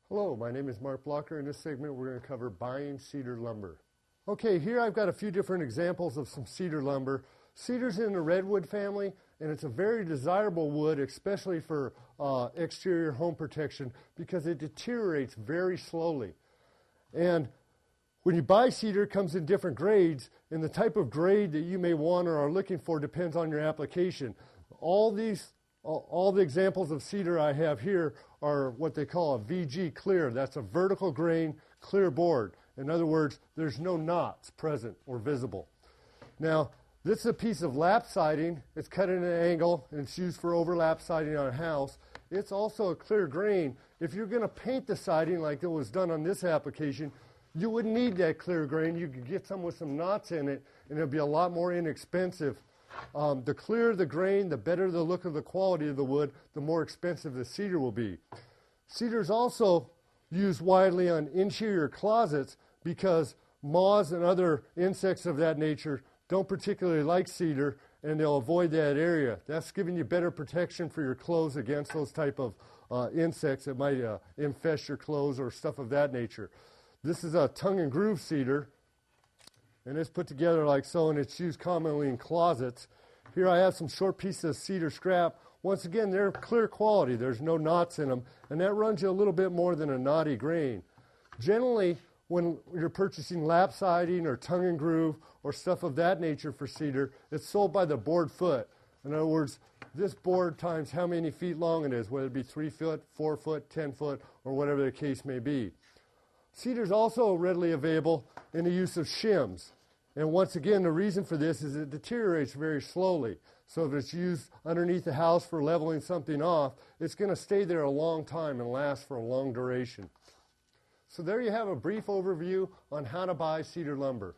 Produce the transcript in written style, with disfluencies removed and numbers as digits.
Hello, my name is Mark Blocker. In this segment, we're going to cover buying cedar lumber. Okay, here I've got a few different examples of some cedar lumber. Cedar's in the redwood family, and it's a very desirable wood, especially for exterior home protection, because it deteriorates very slowly. And when you buy cedar, it comes in different grades, and the type of grade that you may want or are looking for depends on your application. All the examples of cedar I have here are what they call a VG clear. That's a vertical grain clear board. In other words, there's no knots present or visible. Now, this is a piece of lap siding. It's cut at an angle, and it's used for overlap siding on a house. It's also a clear grain. If you're going to paint the siding like it was done on this application, you wouldn't need that clear grain. You could get some with some knots in it, and it'll be a lot more inexpensive. The clearer the grain, the better the look of the quality of the wood, the more expensive the cedar will be. Cedar is also used widely on interior closets because moths and other insects of that nature don't particularly like cedar, and they'll avoid that area. That's giving you better protection for your clothes against those type of insects that might infest your clothes or stuff of that nature. This is a tongue and groove cedar, and it's put together like so, and it's used commonly in closets. Here I have some short pieces of cedar scrap. Once again, they're clear quality. There's no knots in them, and that runs you a little bit more than a knotty grain. Generally, when you're purchasing lap siding or tongue and groove or stuff of that nature for cedar, it's sold by the board foot. In other words, this board times how many feet long it is, whether it be 3 foot, 4 foot, 10 foot, or whatever the case may be. Cedar is also readily available in the use of shims. And once again, the reason for this is it deteriorates very slowly. So if it's used underneath the house for leveling something off, it's going to stay there a long time and last for a long duration. So there you have a brief overview on how to buy cedar lumber.